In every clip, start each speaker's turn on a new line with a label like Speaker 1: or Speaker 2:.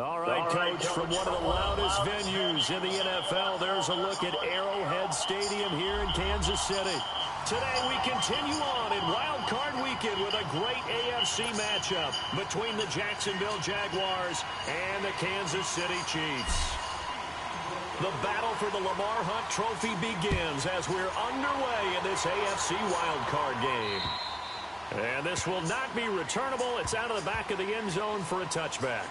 Speaker 1: All right, Coach, from one of the loudest venues in the NFL, there's a look at Arrowhead Stadium here in Kansas City. Today we continue on in Wild Card Weekend with a great AFC matchup between the Jacksonville Jaguars and the Kansas City Chiefs. The battle for the Lamar Hunt Trophy begins as we're underway in this AFC Wild Card game. And this will not be returnable. It's out of the back of the end zone for a touchback.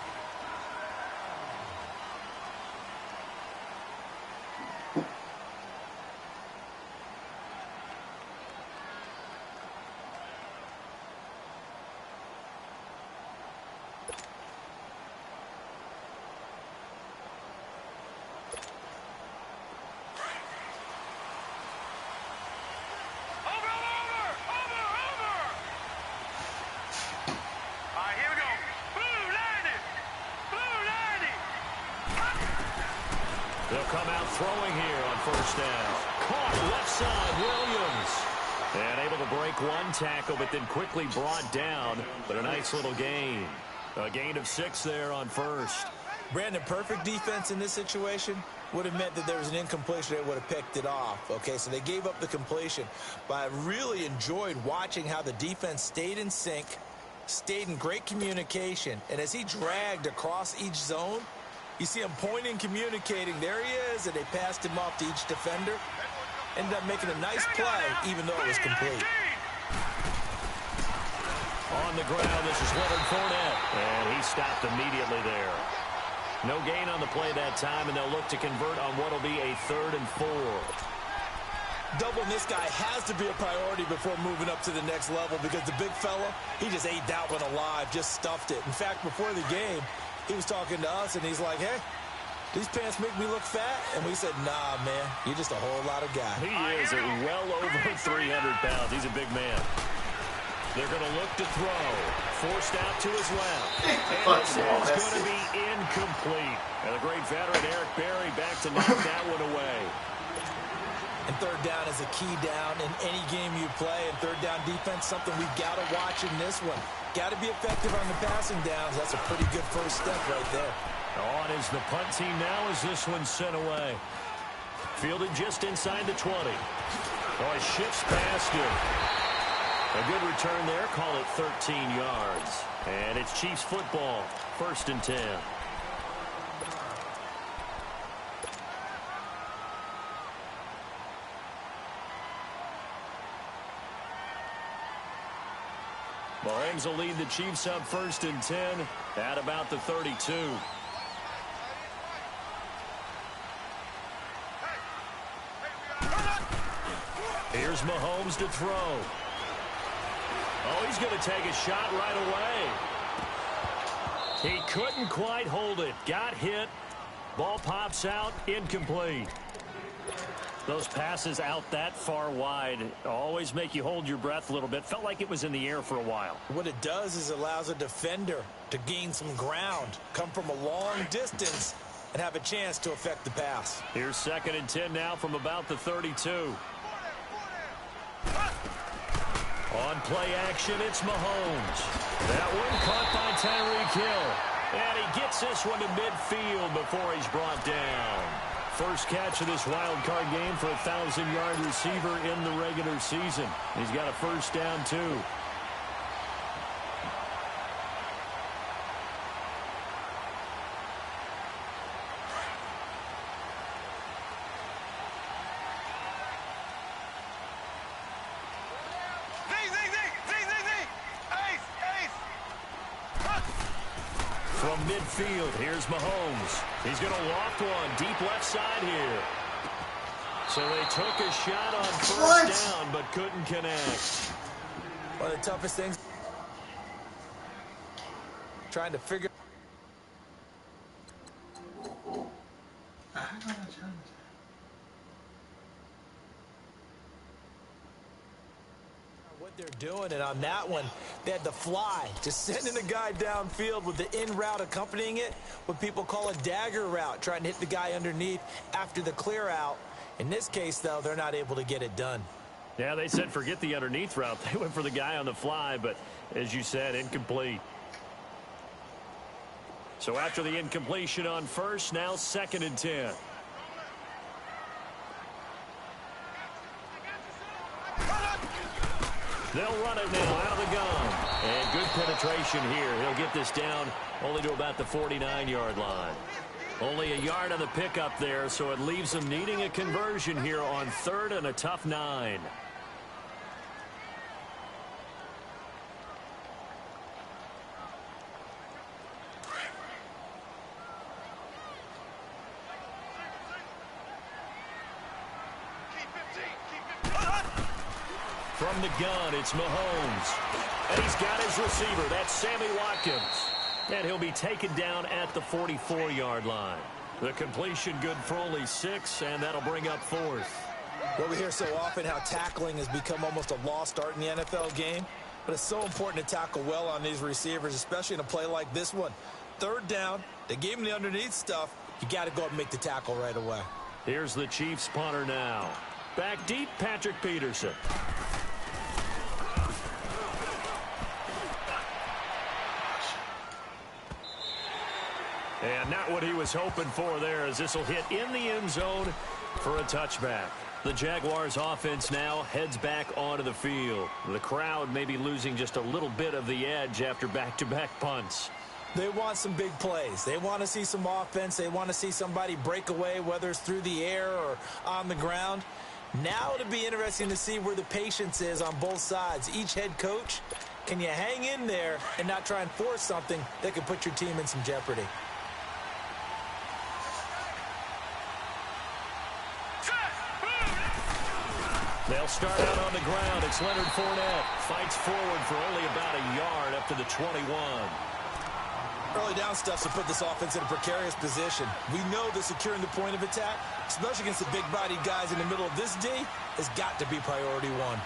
Speaker 1: They'll come out throwing here on first down. Caught left side, Williams. And able to break one tackle, but then quickly brought down. But a nice little gain. A gain of 6 there on first.
Speaker 2: Brandon, perfect defense in this situation would have meant that there was an incompletion. They would have picked it off. Okay, so they gave up the completion. But I really enjoyed watching how the defense stayed in sync, stayed in great communication. And as he dragged across each zone, you see him pointing, communicating. There he is, and they passed him off to each defender. Ended up making a nice play, even though it was complete.
Speaker 1: On the ground, this is Leonard Fournette. And he stopped immediately there. No gain on the play that time, and they'll look to convert on what will be a 3rd and 4.
Speaker 2: Doubling this guy has to be a priority before moving up to the next level because the big fella, he just ate that one alive, just stuffed it. In fact, before the game, he was talking to us, and he's like, hey, these pants make me look fat? And we said, nah, man, you're just a whole lot of guy.
Speaker 1: He is well over 300 pounds. He's a big man. They're going to look to throw. Forced out to his left. And this is going to be incomplete. And the great veteran Eric Berry back to knock that one away.
Speaker 2: And third down is a key down in any game you play. And third down defense, something we've got to watch in this one. Got to be effective on the passing downs. That's a pretty good first step right there.
Speaker 1: On is the punt team now as this one's sent away. Fielded just inside the 20. Oh, he shifts past him. A good return there. Call it 13 yards. And it's Chiefs football. 1st and 10. Mahomes will lead the Chiefs up 1st and 10 at about the 32. Here's Mahomes to throw. Oh, he's going to take a shot right away. He couldn't quite hold it. Got hit. Ball pops out. Incomplete. Those passes out that far wide always make you hold your breath a little bit. Felt like it was in the air for a while.
Speaker 2: What it does is it allows a defender to gain some ground, come from a long distance, and have a chance to affect the pass.
Speaker 1: Here's 2nd and 10 now from about the 32. On play action, it's Mahomes. That one caught by Tyreek Hill. And he gets this one to midfield before he's brought down. First catch of this wild card game for a 1,000-yard receiver in the regular season. He's got a first down, too. From midfield, here's Mahomes. He's going to loft one deep left side here. So they took a shot on first down, but couldn't connect.
Speaker 2: One of the toughest things, trying to figure what they're doing, and on that one, they had the fly, just sending the guy downfield with the in route accompanying it, what people call a dagger route, trying to hit the guy underneath after the clear out. In this case, though, they're not able to get it done.
Speaker 1: Yeah, they said forget the underneath route. They went for the guy on the fly, but as you said, incomplete. So after the incompletion on first, now 2nd and 10. They'll run it now out of the gun. And good penetration here. He'll get this down only to about the 49-yard line. Only a yard on the pickup there, so it leaves them needing a conversion here on 3rd and a tough 9. From the gun, it's Mahomes. And he's got his receiver. That's Sammy Watkins. And he'll be taken down at the 44-yard line. The completion good for only 6, and that'll bring up 4th.
Speaker 2: Well, we hear so often how tackling has become almost a lost art in the NFL game. But it's so important to tackle well on these receivers, especially in a play like this one. 3rd down, they gave him the underneath stuff. You got to go up and make the tackle right away.
Speaker 1: Here's the Chiefs punter now. Back deep, Patrick Peterson. And not what he was hoping for there, as this will hit in the end zone for a touchback. The Jaguars offense now heads back onto the field. The crowd may be losing just a little bit of the edge after back-to-back punts.
Speaker 2: They want some big plays. They want to see some offense. They want to see somebody break away, whether it's through the air or on the ground. Now it'll be interesting to see where the patience is on both sides. Each head coach, can you hang in there and not try and force something that could put your team in some jeopardy?
Speaker 1: They'll start out on the ground. It's Leonard Fournette. Fights forward for only about a yard up to the 21.
Speaker 2: Early down stuff to put this offense in a precarious position. We know that securing the point of attack, especially against the big-bodied guys in the middle of this D, has got to be priority 1.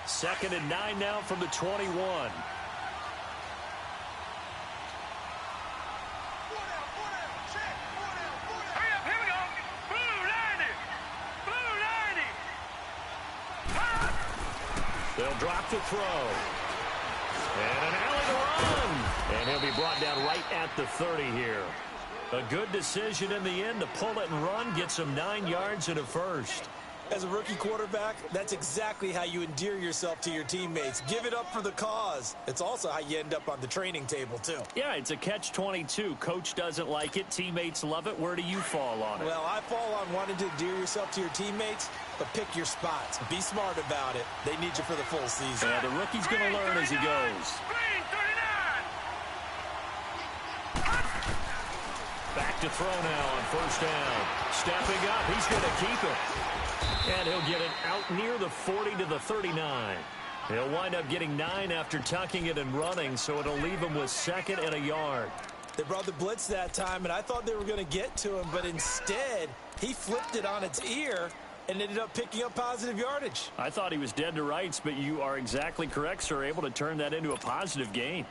Speaker 1: Second and 9 now from the 21. They'll drop to throw. And an alley to run. And he'll be brought down right at the 30 here. A good decision in the end to pull it and run, get some 9 yards and a first.
Speaker 2: As a rookie quarterback, that's exactly how you endear yourself to your teammates. Give it up for the cause. It's also how you end up on the training table, too.
Speaker 1: Yeah, it's a catch-22. Coach doesn't like it. Teammates love it. Where do you fall on it?
Speaker 2: Well, I fall on wanting to endear yourself to your teammates, but pick your spots. Be smart about it. They need you for the full season.
Speaker 1: Yeah, the rookie's going to learn as he goes. Back to throw now on first down. Stepping up, he's going to keep it. And he'll get it out near the 40 to the 39. He'll wind up getting 9 after tucking it and running, so it'll leave him with 2nd and a yard.
Speaker 2: They brought the blitz that time, and I thought they were going to get to him, but instead, he flipped it on its ear and ended up picking up positive yardage.
Speaker 1: I thought he was dead to rights, but you are exactly correct, sir, able to turn that into a positive gain.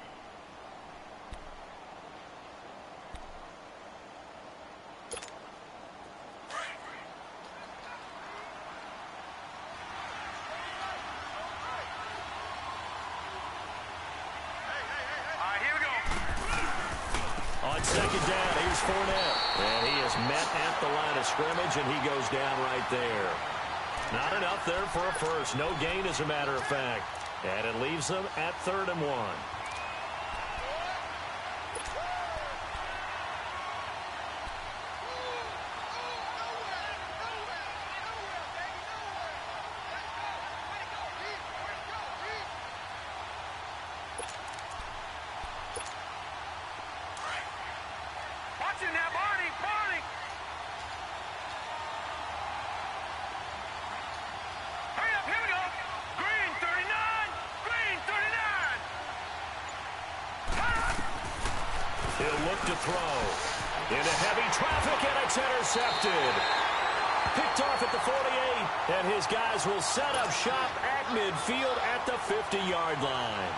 Speaker 1: Second down, here's Fournette. And he is met at the line of scrimmage, and he goes down right there. Not enough there for a first. No gain, as a matter of fact. And it leaves them at 3rd and 1. He'll look to throw. Into heavy traffic, and it's intercepted. Picked off at the 48, and his guys will set up shop at midfield at the 50-yard line.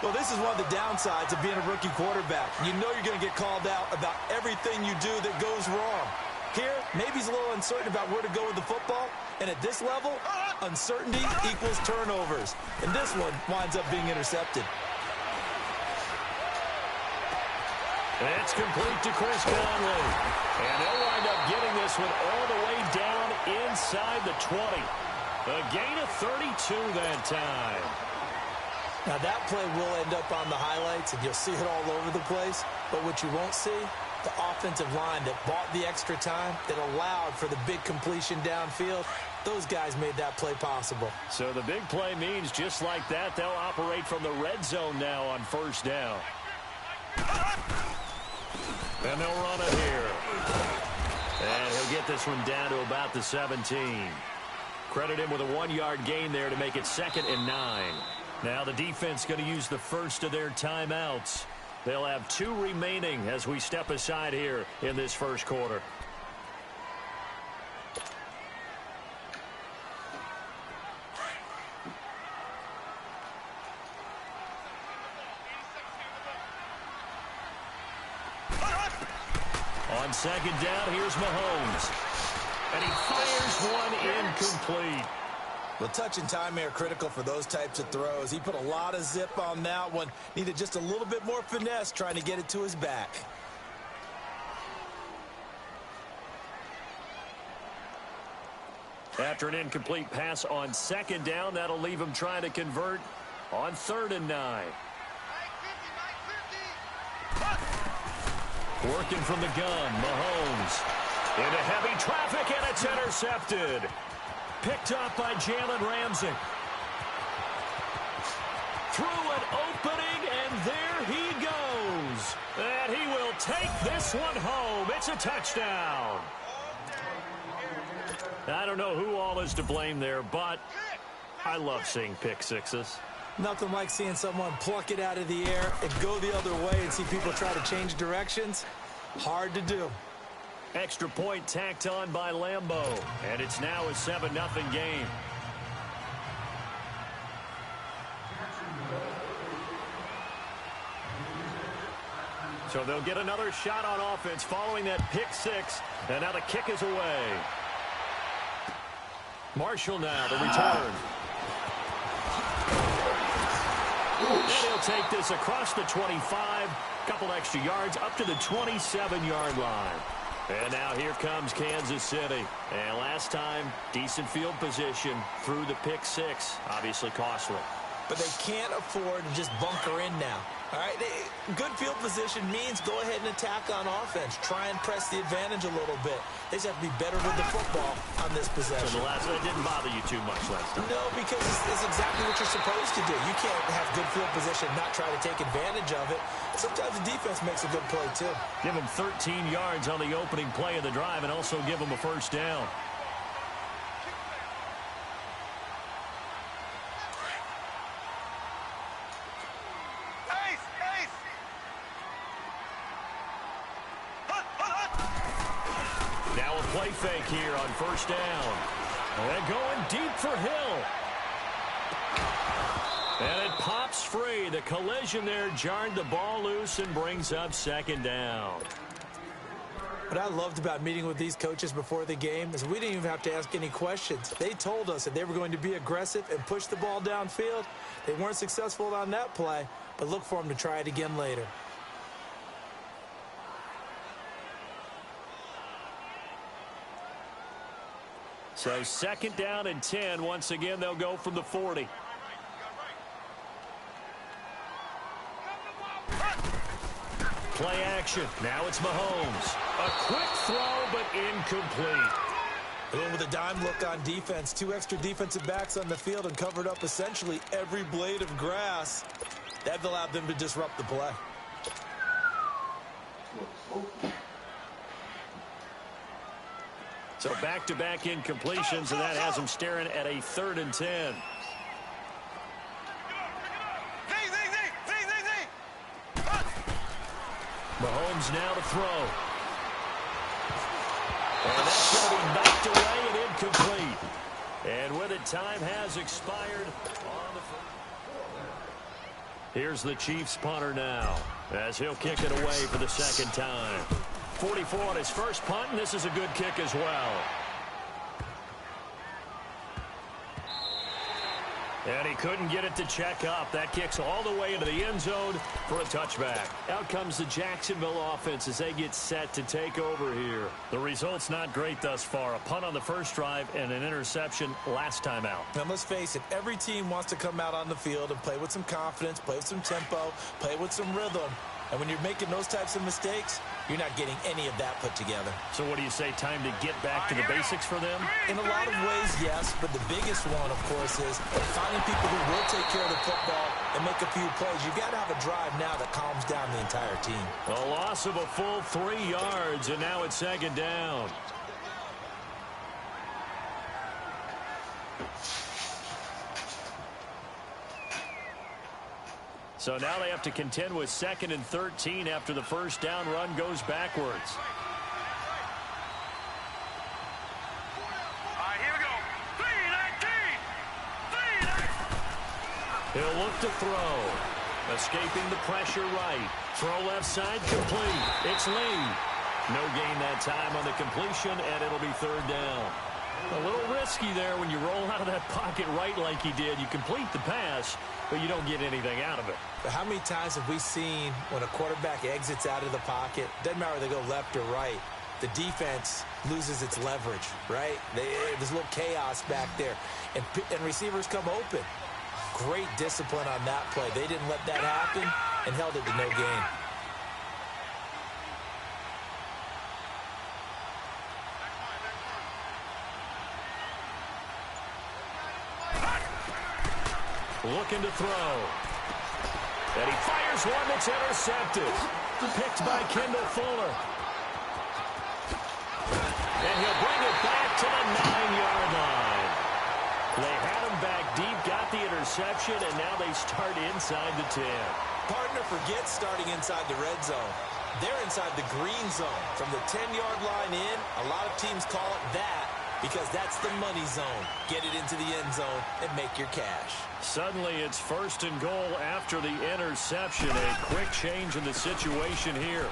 Speaker 2: Well, this is one of the downsides of being a rookie quarterback. You know you're going to get called out about everything you do that goes wrong. Here, maybe he's a little uncertain about where to go with the football. And at this level, uncertainty equals turnovers. And this one winds up being intercepted.
Speaker 1: It's complete to Chris Conley. And they'll wind up getting this one all the way down inside the 20. A gain of 32 that time.
Speaker 2: Now, that play will end up on the highlights, and you'll see it all over the place. But what you won't see, the offensive line that bought the extra time, that allowed for the big completion downfield, those guys made that play possible.
Speaker 1: So the big play means just like that, they'll operate from the red zone now on first down. And they'll run it here. And he'll get this one down to about the 17. Credit him with a 1-yard gain there to make it 2nd and 9. Now the defense going to use the first of their timeouts. They'll have 2 remaining as we step aside here in this first quarter. On second down, here's Mahomes. And he fires one incomplete.
Speaker 2: Well, touch and time are critical for those types of throws. He put a lot of zip on that one. Needed just a little bit more finesse trying to get it to his back.
Speaker 1: After an incomplete pass on second down, that'll leave him trying to convert on 3rd and 9. Working from the gun, Mahomes. Into heavy traffic, and it's intercepted. Picked up by Jalen Ramsey. Through an opening, and there he goes. And he will take this one home. It's a touchdown. I don't know who all is to blame there, but I love seeing pick sixes.
Speaker 2: Nothing like seeing someone pluck it out of the air and go the other way and see people try to change directions. Hard to do.
Speaker 1: Extra point tacked on by Lambeau. And it's now a 7-0 game. So they'll get another shot on offense following that pick six. And now the kick is away. Marshall now, the return. And he'll take this across the 25. Couple extra yards up to the 27-yard line. And now here comes Kansas City. And last time, decent field position through the pick six. Obviously costly.
Speaker 2: But they can't afford to just bunker in now. All right, good field position means go ahead and attack on offense. Try and press the advantage a little bit. They just have to be better with the football on this possession.
Speaker 1: So the last one didn't bother you too much last time.
Speaker 2: No, because it's exactly what you're supposed to do. You can't have good field position and not try to take advantage of it. Sometimes the defense makes a good play, too.
Speaker 1: Give them 13 yards on the opening play of the drive and also give them a first down. Play fake here on first down. And going deep for Hill. And it pops free. The collision there jarred the ball loose and brings up second down.
Speaker 2: What I loved about meeting with these coaches before the game is we didn't even have to ask any questions. They told us that they were going to be aggressive and push the ball downfield. They weren't successful on that play, but look for them to try it again later.
Speaker 1: So second down and 10. Once again, they'll go from the 40. Play action. Now it's Mahomes. A quick throw, but incomplete.
Speaker 2: And then with a dime look on defense, 2 extra defensive backs on the field and covered up essentially every blade of grass. That allowed them to disrupt the play.
Speaker 1: So back-to-back incompletions, and that has them staring at a 3rd and 10. Mahomes now to throw. And that's going to be knocked away and incomplete. And with it, time has expired. Here's the Chiefs punter now, as he'll kick it away for the second time. 44 on his first punt, and this is a good kick as well. And he couldn't get it to check up. That kicks all the way into the end zone for a touchback. Out comes the Jacksonville offense as they get set to take over here. The result's not great thus far. A punt on the first drive and an interception last time out.
Speaker 2: Now, let's face it, every team wants to come out on the field and play with some confidence, play with some tempo, play with some rhythm. And when you're making those types of mistakes, you're not getting any of that put together.
Speaker 1: So what do you say, time to get back to the basics for them?
Speaker 2: In a lot of ways, yes, but the biggest one, of course, is finding people who will take care of the football and make a few plays. You've got to have a drive now that calms down the entire team.
Speaker 1: A loss of a full 3 yards, and now it's second down. So now they have to contend with 2nd and 13 after the first down run goes backwards.
Speaker 3: All right, here we go. 3-19.
Speaker 1: He'll look to throw. Escaping the pressure right. Throw left side complete. It's Lee. No gain that time on the completion, and it'll be third down. A little risky there when you roll out of that pocket right like he did. You complete the pass, but you don't get anything out of it.
Speaker 2: But how many times have we seen when a quarterback exits out of the pocket, doesn't matter whether they go left or right, the defense loses its leverage, right? There's a little chaos back there, and receivers come open. Great discipline on that play. They didn't let that happen and held it to no gain.
Speaker 1: Looking to throw. And he fires one that's intercepted. Picked by Kendall Fuller. And he'll bring it back to the 9-yard line. They had him back deep, got the interception, and now they start inside the 10.
Speaker 2: Partner forgets starting inside the red zone. They're inside the green zone. From the 10-yard line in, a lot of teams call it that because that's the money zone. Get it into the end zone and make your cash.
Speaker 1: Suddenly it's 1st and goal after the interception. A quick change in the situation here.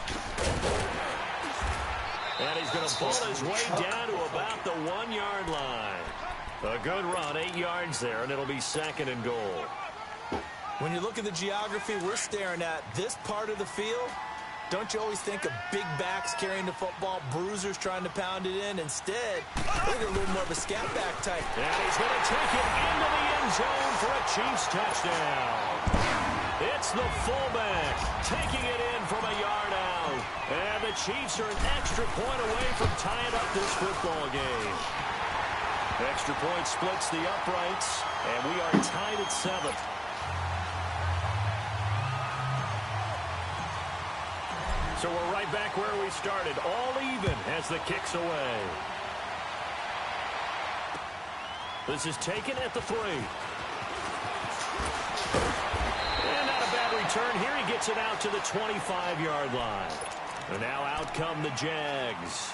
Speaker 1: And he's going to pull his way down to about the 1-yard line. A good run, 8 yards there, and it'll be 2nd and goal.
Speaker 2: When you look at the geography we're staring at, this part of the field, don't you always think of big backs carrying the football, bruisers trying to pound it in? Instead, look at a little more of a scat back type.
Speaker 1: And he's going to take it into the end zone for a Chiefs touchdown. It's the fullback taking it in from a yard out. And the Chiefs are an extra point away from tying up this football game. Extra point splits the uprights, and we are tied at 7. So we're right back where we started, all even as the kick's away. This is taken at the 3. And not a bad return here. He gets it out to the 25-yard line. And now out come the Jags.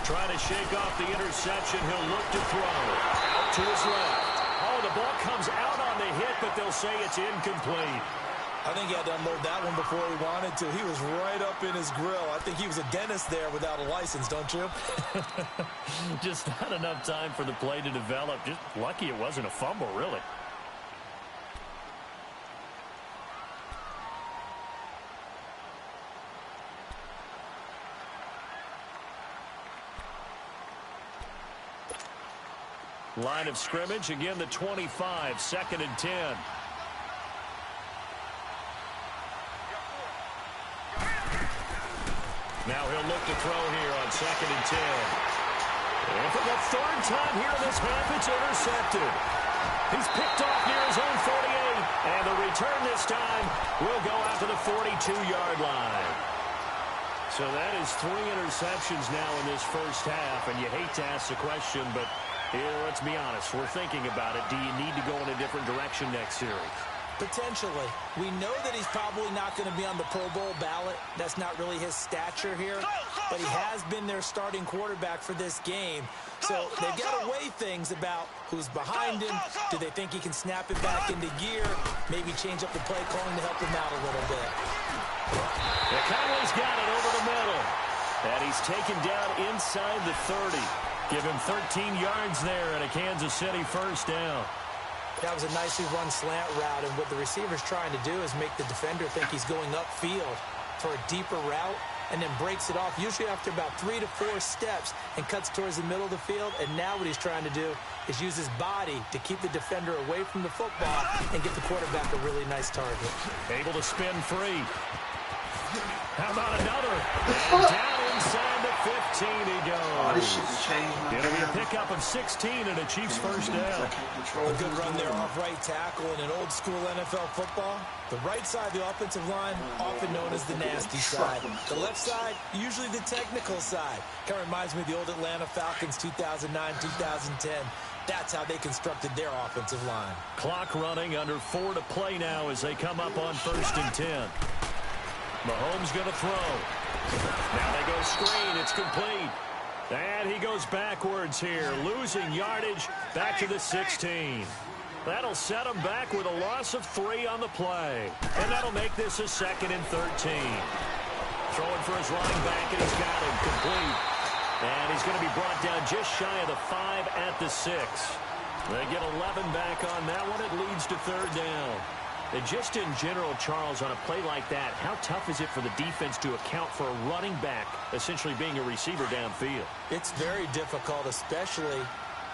Speaker 1: Trying to shake off the interception. He'll look to throw. Out to his left. Oh, the ball comes out on the hit, but they'll say it's incomplete.
Speaker 2: I think he had to unload that one before he wanted to. He was right up in his grill. I think he was a dentist there without a license, don't you?
Speaker 1: Just not enough time for the play to develop. Just lucky it wasn't a fumble, really. Line of scrimmage, again the 25, 2nd and 10. Now he'll look to throw here on 2nd and 10. And for the 3rd time here in this half, it's intercepted. He's picked off near his own 48, and the return this time will go out to the 42-yard line. So that is 3 interceptions now in this first half, and you hate to ask the question, but here, let's be honest, we're thinking about it. Do you need to go in a different direction next series?
Speaker 2: Potentially. We know that he's probably not going to be on the Pro Bowl ballot. That's not really his stature here. But he has been their starting quarterback for this game. So they've got to weigh things about who's behind him. Do they think he can snap it back into gear? Maybe change up the play calling to help him out a little bit.
Speaker 1: Conley's got it over the middle. And he's taken down inside the 30. Give him 13 yards there and a Kansas City first down.
Speaker 2: That was a nicely run slant route, and what the receiver's trying to do is make the defender think he's going upfield for a deeper route and then breaks it off, usually after about 3 to 4 steps, and cuts towards the middle of the field. And now what he's trying to do is use his body to keep the defender away from the football and get the quarterback a really nice target.
Speaker 1: Able to spin free. How about another? And down inside the 15 he goes.
Speaker 4: Oh, this shit has changed, man.
Speaker 1: It'll be a pickup of 16 and a Chiefs first down.
Speaker 2: A good run there off right tackle in an old school NFL football. The right side of the offensive line, often known as the nasty side. The left side, usually the technical side. Kind of reminds me of the old Atlanta Falcons 2009, 2010. That's how they constructed their offensive line.
Speaker 1: Clock running, under 4 to play now as they come up on 1st and 10. Mahomes going to throw. Now they go screen. It's complete. And he goes backwards here, losing yardage back to the 16. That'll set him back with a loss of 3 on the play. And that'll make this a 2nd and 13. Throwing for his running back, and he's got him complete. And he's going to be brought down just shy of the 5 at the 6. They get 11 back on that one. It leads to 3rd down. And just in general, Charles, on a play like that, how tough is it for the defense to account for a running back essentially being a receiver downfield?
Speaker 2: It's very difficult, especially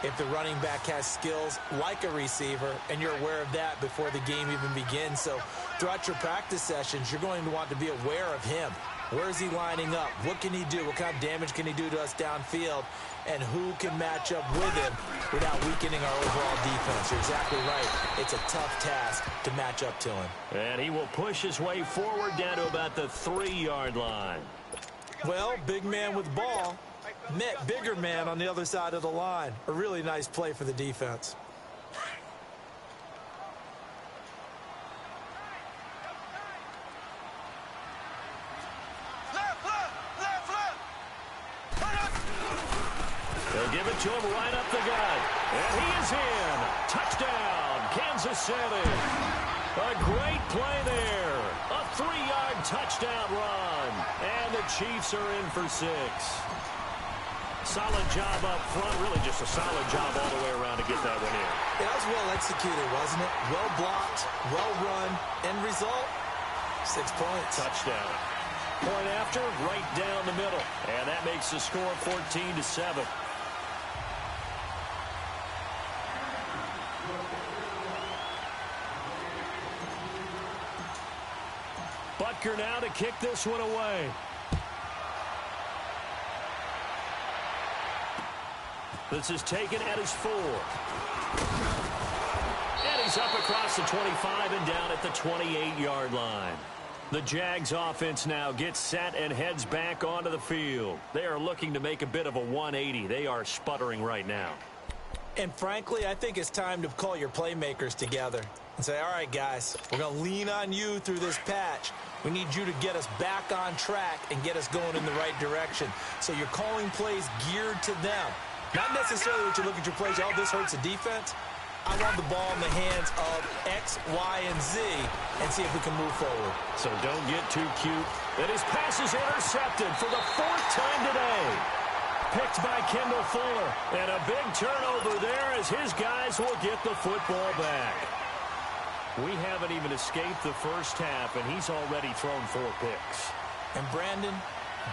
Speaker 2: if the running back has skills like a receiver, and you're aware of that before the game even begins. So throughout your practice sessions, you're going to want to be aware of him. Where is he lining up? What can he do? What kind of damage can he do to us downfield? And who can match up with him without weakening our overall defense? You're exactly right. It's a tough task to match up to him.
Speaker 1: And he will push his way forward down to about the 3-yard line.
Speaker 2: Well, big man with ball met bigger man on the other side of the line. A really nice play for the defense.
Speaker 1: They'll give it to him right up the gut. And he is in. Touchdown, Kansas City. A great play there. A 3-yard touchdown run. And the Chiefs are in for 6. Solid job up front. Really just a solid job all the way around to get that one in.
Speaker 2: That was well executed, wasn't it? Well blocked, well run. End result, 6 points.
Speaker 1: Touchdown. Point after, right down the middle. And that makes the score 14-7. Butker now to kick this one away. This is taken at his 4. And he's up across the 25 and down at the 28-yard line. The Jags offense now gets set and heads back onto the field. They are looking to make a bit of a 180. They are sputtering right now.
Speaker 2: And frankly, I think it's time to call your playmakers together and say, all right, guys, we're going to lean on you through this patch. We need you to get us back on track and get us going in the right direction. So you're calling plays geared to them. Not necessarily what you look at your plays, oh, this hurts the defense. I want the ball in the hands of X, Y, and Z and see if we can move forward.
Speaker 1: So don't get too cute. And his pass is intercepted for the 4th time today. Picked by Kendall Fuller. And a big turnover there as his guys will get the football back. We haven't even escaped the first half, and he's already thrown 4 picks.
Speaker 2: And Brandon,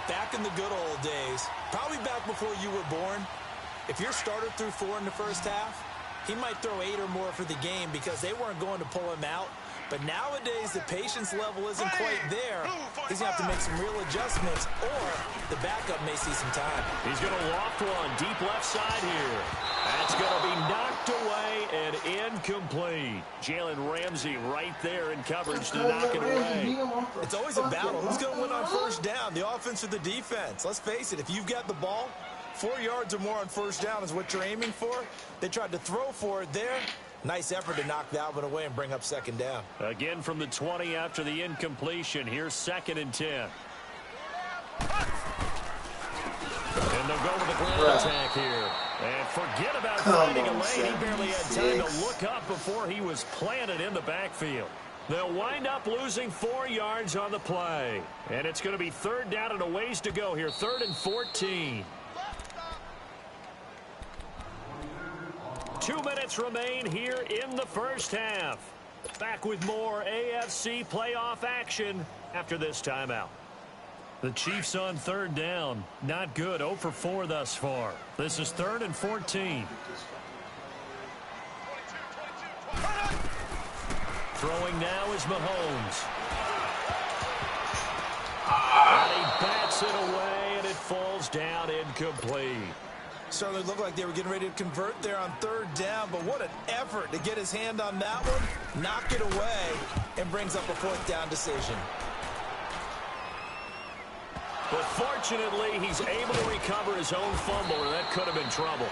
Speaker 2: back in the good old days, probably back before you were born, If your starter threw 4 in the first half, he might throw 8 or more for the game because they weren't going to pull him out. But nowadays, the patience level isn't quite there. He's going to have to make some real adjustments, or the backup may see some time.
Speaker 1: He's going to loft one deep left side here. That's going to be knocked away and incomplete. Jalen Ramsey right there in coverage to knock it away.
Speaker 2: It's always a battle. Who's going to win on first down, the offense or the defense? Let's face it, if you've got the ball, 4 yards or more on first down is what you're aiming for. They tried to throw for it there. Nice effort to knock that one away and bring up second down.
Speaker 1: Again from the 20 after the incompletion. Here's 2nd and 10. And they'll go with the ground attack here. And forget about finding a lane. He barely had time to look up before he was planted in the backfield. They'll wind up losing 4 yards on the play. And it's going to be 3rd down and a ways to go here. 3rd and 14. 2 minutes remain here in the first half. Back with more AFC playoff action after this timeout. The Chiefs on 3rd down. Not good. 0 for 4 thus far. This is 3rd and 14. Throwing now is Mahomes. And he bats it away, and it falls down incomplete.
Speaker 2: Certainly looked like they were getting ready to convert there on 3rd down, but what an effort to get his hand on that one, knock it away, and brings up a 4th down decision.
Speaker 1: But fortunately, he's able to recover his own fumble, and that could have been trouble.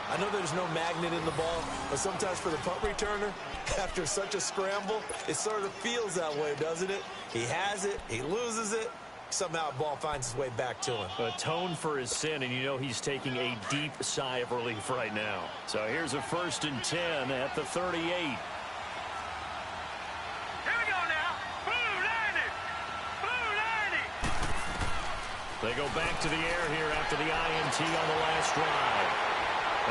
Speaker 2: I know there's no magnet in the ball, but sometimes for the punt returner, after such a scramble, it sort of feels that way, doesn't it? He has it, he loses it. Somehow the ball finds its way back to him.
Speaker 1: Atone for his sin, and you know he's taking a deep sigh of relief right now. So here's a 1st and 10 at the 38.
Speaker 3: Here we go now. Blue 90. Blue 90.
Speaker 1: They go back to the air here after the INT on the last drive.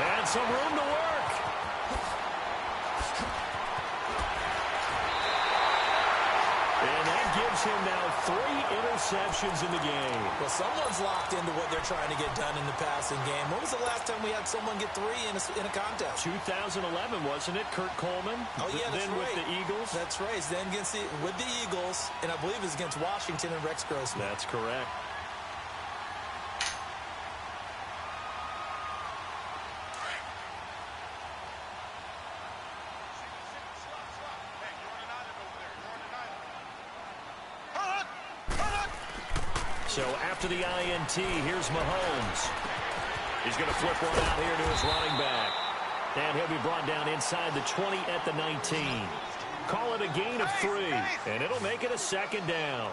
Speaker 1: And some room to work. And that gives him now 3 interceptions in the game.
Speaker 2: Well, someone's locked into what they're trying to get done in the passing game. When was the last time we had someone get 3 in a contest?
Speaker 1: 2011, wasn't it? Kurt Coleman.
Speaker 2: Oh, yeah, that's
Speaker 1: then
Speaker 2: right.
Speaker 1: with the Eagles.
Speaker 2: That's right. Then with the Eagles, and I believe it was against Washington and Rex Grossman.
Speaker 1: That's correct. So after the INT, here's Mahomes. He's going to flip one out here to his running back. And he'll be brought down inside the 20 at the 19. Call it a gain of 3, and it'll make it a 2nd down.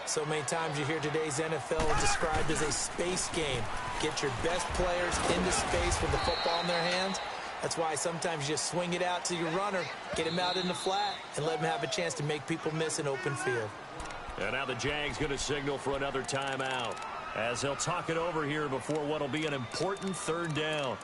Speaker 2: So many times you hear today's NFL described as a space game. Get your best players into space with the football in their hands. That's why sometimes you just swing it out to your runner, get him out in the flat, and let him have a chance to make people miss an open field.
Speaker 1: And now the Jags going to signal for another timeout as they'll talk it over here before what will be an important 3rd down.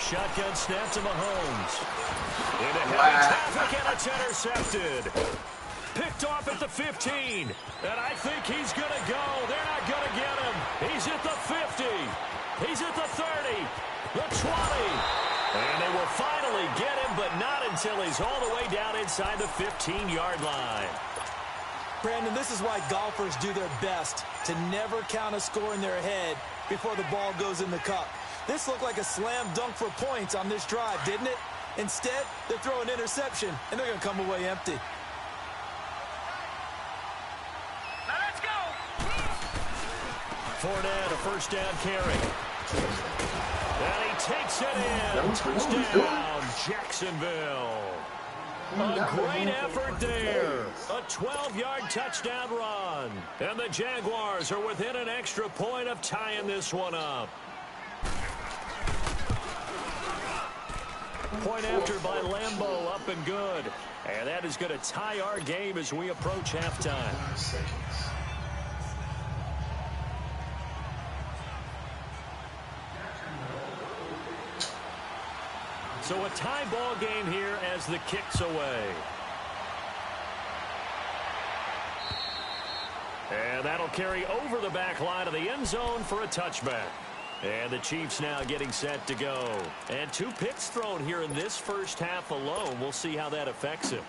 Speaker 1: Shotgun snap to Mahomes. Into heavy traffic, and it's intercepted. Picked off at the 15. And I think he's going to go. They're not going to get him. He's at the 50. He's at the 30. The 20. And they will finally get him, but not until he's all the way down inside the 15-yard line.
Speaker 2: Brandon, this is why golfers do their best to never count a score in their head before the ball goes in the cup. This looked like a slam dunk for points on this drive, didn't it? Instead, they throw an interception, and they're going to come away empty.
Speaker 3: Now let's go.
Speaker 1: Fournette, a 1st down carry. And he takes it in. Touchdown, Jacksonville. A great effort there. A 12-yard touchdown run. And the Jaguars are within an extra point of tying this one up. Point after by Lambeau, up and good. And that is going to tie our game as we approach halftime. So a tie ball game here as the kick's away. And that'll carry over the back line of the end zone for a touchback. And the Chiefs now getting set to go. And 2 picks thrown here in this first half alone. We'll see how that affects him.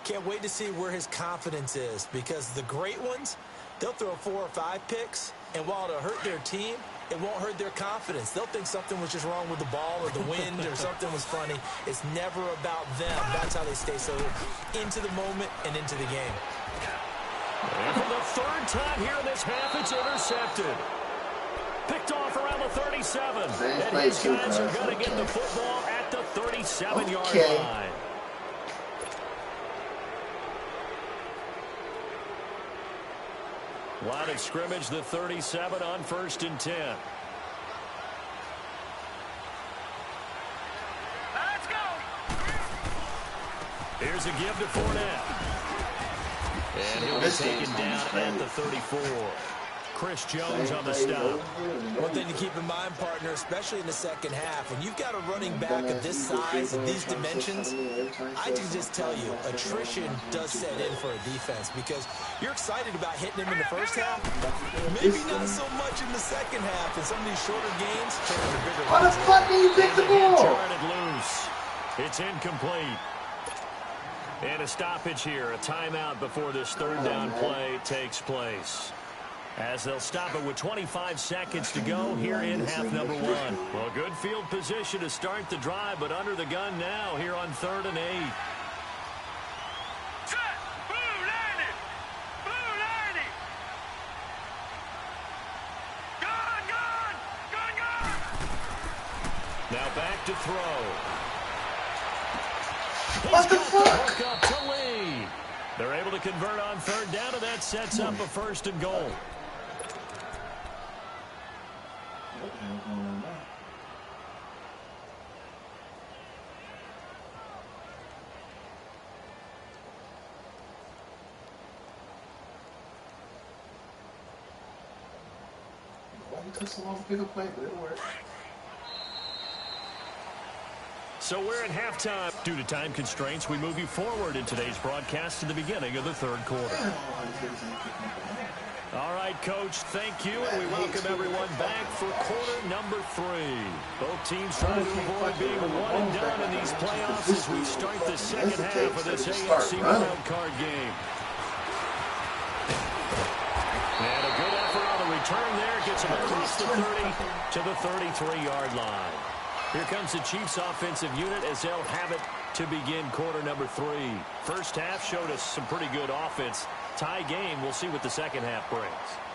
Speaker 2: Can't wait to see where his confidence is, because the great ones, they'll throw 4 or 5 picks, and while it'll hurt their team, it won't hurt their confidence. They'll think something was just wrong with the ball or the wind or something was funny. It's never about them. That's how they stay so into the moment and into the game.
Speaker 1: And for the 3rd time here in this half, it's intercepted. Picked off around the 37. And his guys are going to get the football at the 37-yard line. Line of scrimmage, the 37 on 1st and 10.
Speaker 3: Let's go.
Speaker 1: Here's a give to Fournette. And he'll be taken down at the 34. Chris Jones on the stop.
Speaker 2: One thing to keep in mind, partner, especially in the second half, when you've got a running back of this size and these dimensions, I can just tell you, attrition does set in for a defense, because you're excited about hitting him in the first half, maybe not so much in the second half. In some of these shorter games,
Speaker 4: how the fuck do you pick the ball?
Speaker 1: Turn it loose. It's incomplete. And a stoppage here, a timeout before this 3rd down play takes place. As they'll stop it with 25 seconds to go here in half number 1. Well, good field position to start the drive, but under the gun now here on 3rd and 8.
Speaker 3: Set. Blue 90. Blue 90. Gun, gun. Gun, gun.
Speaker 1: Now back to throw.
Speaker 4: What the fuck?
Speaker 1: Hook up to Lee. They're able to convert on 3rd down, and that sets up a 1st and goal.
Speaker 4: Why you took so long to pick a play, but it worked.
Speaker 1: So we're at halftime. Due to time constraints, we move you forward in today's broadcast to the beginning of the 3rd quarter. All right, Coach, thank you, and we welcome everyone back for quarter number 3. Both teams trying to avoid being one and done in these playoffs as we start the second half of this AFC wildcard game. And a good effort on the return there. Gets him across the 30 to the 33-yard line. Here comes the Chiefs offensive unit as they'll have it to begin quarter number 3. First half showed us some pretty good offense. Tie game, we'll see what the second half brings.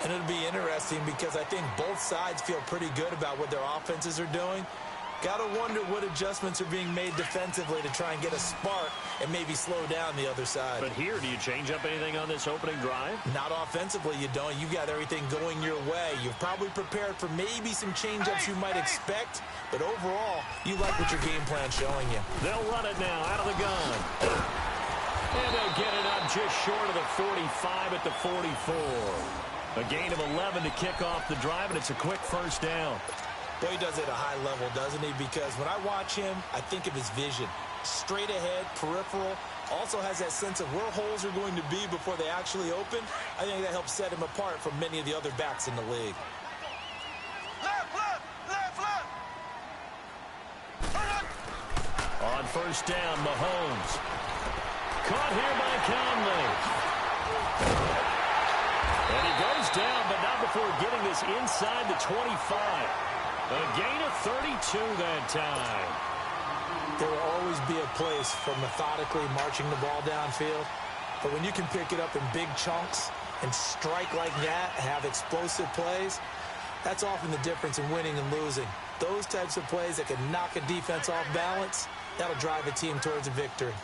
Speaker 2: And it'll be interesting because I think both sides feel pretty good about what their offenses are doing. Got to wonder what adjustments are being made defensively to try and get a spark and maybe slow down the other side.
Speaker 1: But here, do you change up anything on this opening drive?
Speaker 2: Not offensively, you don't. You got everything going your way. You've probably prepared for maybe some change-ups you might expect, but overall, you like what your game plan's showing you.
Speaker 1: They'll run it now out of the gun. And they'll get it up just short of the 45 at the 44. A gain of 11 to kick off the drive, and it's a quick first down.
Speaker 2: Boy, he does it at a high level, doesn't he? Because when I watch him, I think of his vision. Straight ahead, peripheral, also has that sense of where holes are going to be before they actually open. I think that helps set him apart from many of the other backs in the league.
Speaker 3: Left, left, left, left.
Speaker 1: On first down, Mahomes. Caught here by Conley. And he goes down, but not before getting this inside the 25. A gain of 32 that time.
Speaker 2: There will always be a place for methodically marching the ball downfield. But when you can pick it up in big chunks and strike like that, have explosive plays, that's often the difference in winning and losing. Those types of plays that can knock a defense off balance, that'll drive a team towards a victory.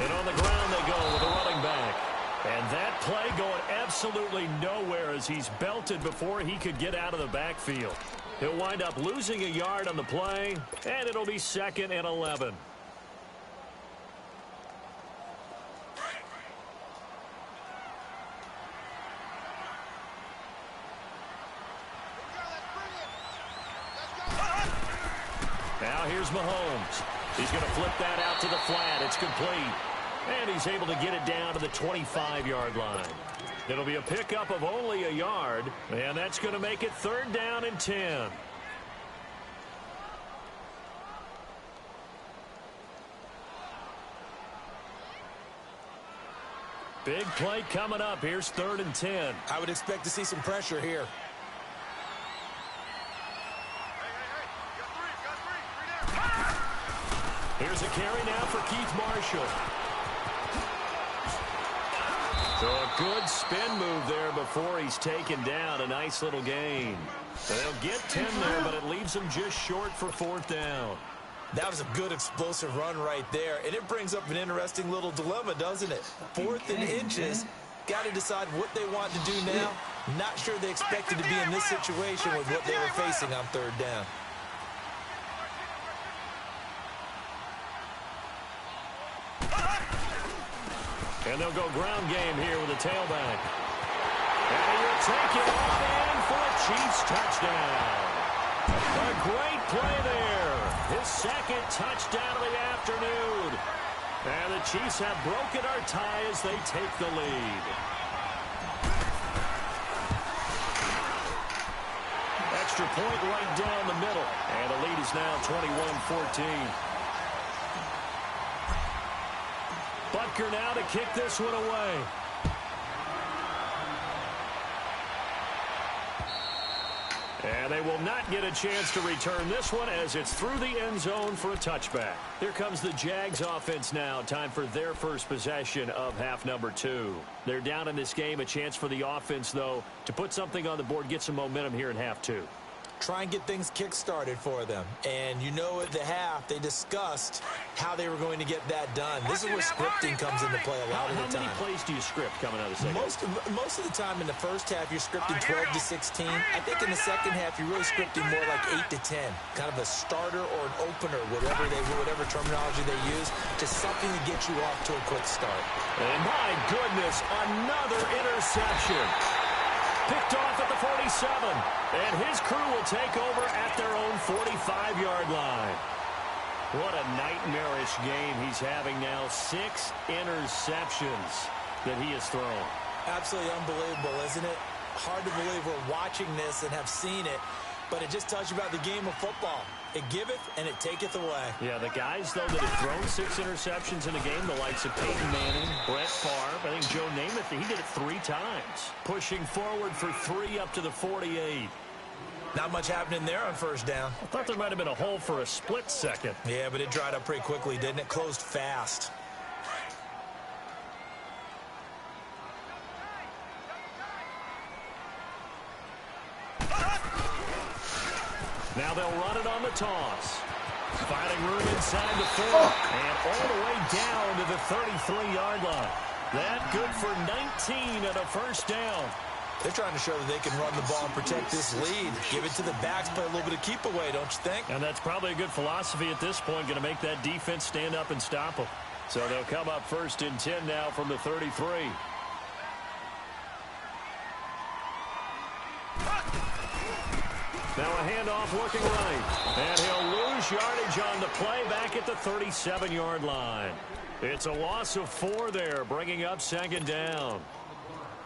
Speaker 2: And
Speaker 1: on the ground they go with a running back. And that play going absolutely nowhere as he's belted before he could get out of the backfield. He'll wind up losing a yard on the play, and it'll be 2nd and 11. Now here's Mahomes. He's going to flip that out to the flat. It's complete. And he's able to get it down to the 25-yard line. It'll be a pickup of only a yard, and that's going to make it 3rd down and 10. Big play coming up. Here's 3rd and 10.
Speaker 2: I would expect to see some pressure here.
Speaker 1: Here's a carry now for Keith Marshall. So a good spin move there before he's taken down. A nice little gain. So they'll get 10 there, but it leaves them just short for 4th down.
Speaker 2: That was a good explosive run right there, and it brings up an interesting little dilemma, doesn't it? 4th and inches, got to decide what they want to do now. Not sure they expected to be in this situation with what they were facing on 3rd down.
Speaker 1: And they'll go ground game here with a tailback. And he will take it all in for a Chiefs touchdown. A great play there. His 2nd touchdown of the afternoon. And the Chiefs have broken our tie as they take the lead. Extra point right down the middle. And the lead is now 21-14. Butker now to kick this one away. And they will not get a chance to return this one as it's through the end zone for a touchback. Here comes the Jags offense now. Time for their first possession of half number 2. They're down in this game. A chance for the offense, though, to put something on the board, get some momentum here in half 2.
Speaker 2: Try and get things kick-started for them. And you know at the half, they discussed how they were going to get that done. This is where scripting comes into play a lot of the time.
Speaker 1: How many plays do you script coming out of the second?
Speaker 2: Most of the time in the first half, you're scripting 12 to 16. I think in the second half, you're really scripting more like 8 to 10. Kind of a starter or an opener, whatever terminology they use, just something to get you off to a quick start.
Speaker 1: And my goodness, another interception. Picked off at the 47, and his crew will take over at their own 45-yard line. What a nightmarish game he's having now. 6 interceptions that he has thrown.
Speaker 2: Absolutely unbelievable, isn't it? Hard to believe we're watching this and have seen it, but it just tells you about the game of football. It giveth and it taketh away.
Speaker 1: Yeah, the guys, though, that have thrown 6 interceptions in a game, the likes of Peyton Manning, Brett Favre, I think Joe Namath, he did it 3 times. Pushing forward for 3 up to the 48.
Speaker 2: Not much happening there on 1st down.
Speaker 1: I thought there might have been a hole for a split second.
Speaker 2: Yeah, but it dried up pretty quickly, didn't it? Closed fast.
Speaker 1: Now they'll run it on the toss. Finding room inside the 4. And all the way down to the 33-yard line. That good for 19 and a 1st down.
Speaker 2: They're trying to show that they can run the ball and protect this lead. Give it to the backs, play a little bit of keep away, don't you think?
Speaker 1: And that's probably a good philosophy at this point, going to make that defense stand up and stop them. So they'll come up 1st and 10 now from the 33. Now a handoff looking right. And he'll lose yardage on the play back at the 37-yard line. It's a loss of 4 there, bringing up 2nd down.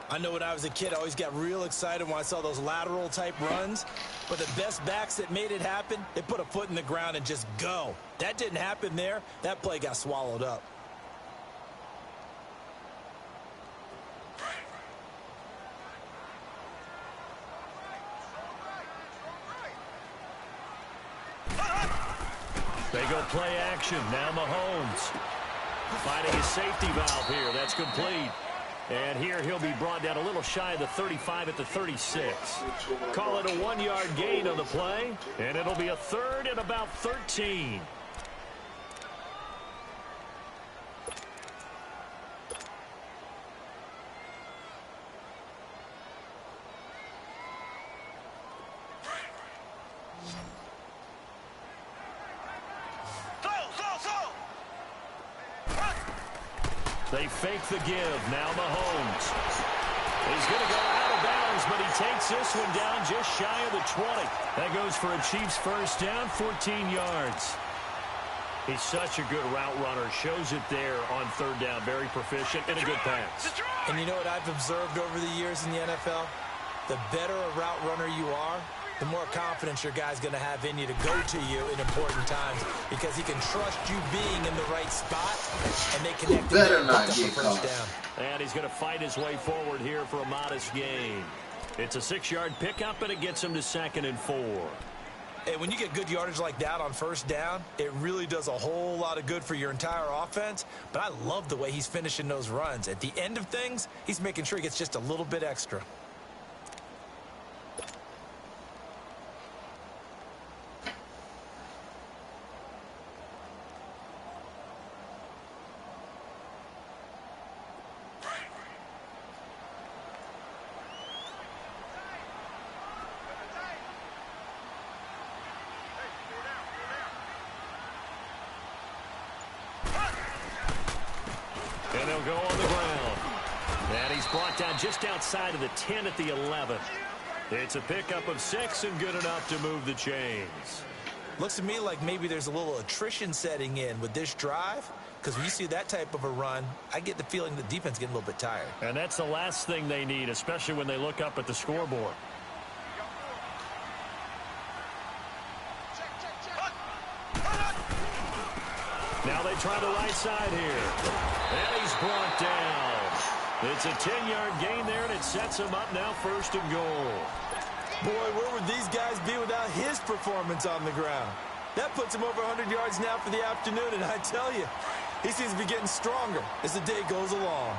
Speaker 2: I know when I was a kid, I always got real excited when I saw those lateral-type runs. But the best backs that made it happen, they put a foot in the ground and just go. That didn't happen there. That play got swallowed up.
Speaker 1: They go play action. Now Mahomes finding his safety valve here. That's complete. And here he'll be brought down a little shy of the 35 at the 36. Call it a 1-yard gain on the play. And it'll be a 3rd and about 13. They fake the give. Now Mahomes. He's going to go out of bounds, but he takes this one down just shy of the 20. That goes for a Chiefs first down, 14 yards. He's such a good route runner. Shows it there on third down. Very proficient and a good pass.
Speaker 2: And you know what I've observed over the years in the NFL? The better a route runner you are, the more confidence your guy's going to have in you to go to you in important times because he can trust you being in the right spot, and they connect
Speaker 4: better
Speaker 2: and
Speaker 4: not
Speaker 2: pick up
Speaker 4: get
Speaker 2: the first down.
Speaker 1: And he's going to fight his way forward here for a modest gain. It's a 6-yard pickup, and it gets him to 2nd and 4.
Speaker 2: And when you get good yardage like that on first down, it really does a whole lot of good for your entire offense. But I love the way he's finishing those runs. At the end of things, he's making sure he gets just a little bit extra.
Speaker 1: And he'll go on the ground. And he's brought down just outside of the 10 at the 11. It's a pickup of 6 and good enough to move the chains.
Speaker 2: Looks to me like maybe there's a little attrition setting in with this drive, because when you see that type of a run, I get the feeling the defense getting a little bit tired.
Speaker 1: And that's the last thing they need, especially when they look up at the scoreboard. Now they try the right side here. And he's brought down. It's a 10-yard gain there, and it sets him up now 1st and goal.
Speaker 2: Boy, where would these guys be without his performance on the ground? That puts him over 100 yards now for the afternoon, and I tell you, he seems to be getting stronger as the day goes along.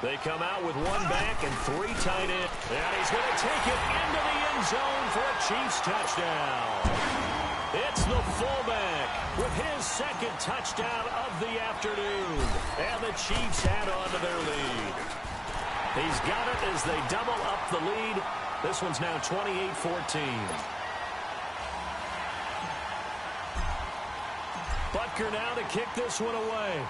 Speaker 1: They come out with 1 back and 3 tight end. And he's going to take it into the end zone for a Chiefs touchdown. It's the fullback with his 2nd touchdown of the afternoon. And the Chiefs add on to their lead. He's got it as they double up the lead. This one's now 28-14. Butker now to kick this one away.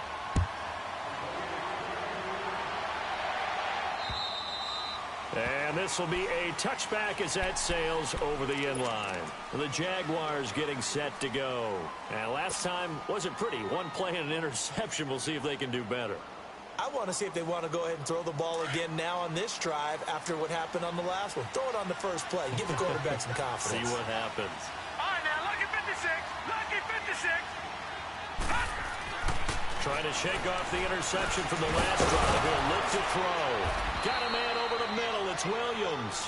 Speaker 1: And this will be a touchback as that sails over the end line. The Jaguars getting set to go. And last time wasn't pretty. 1 play and an interception. We'll see if they can do better.
Speaker 2: I want to see if they want to go ahead and throw the ball again now on this drive after what happened on the last one. Throw it on the first play. Give the quarterback some confidence.
Speaker 1: See what happens.
Speaker 3: All right, now, lucky 56. Lucky 56.
Speaker 1: Trying to shake off the interception from the last drive. He'll look to throw. Got a man over the middle. It's Williams.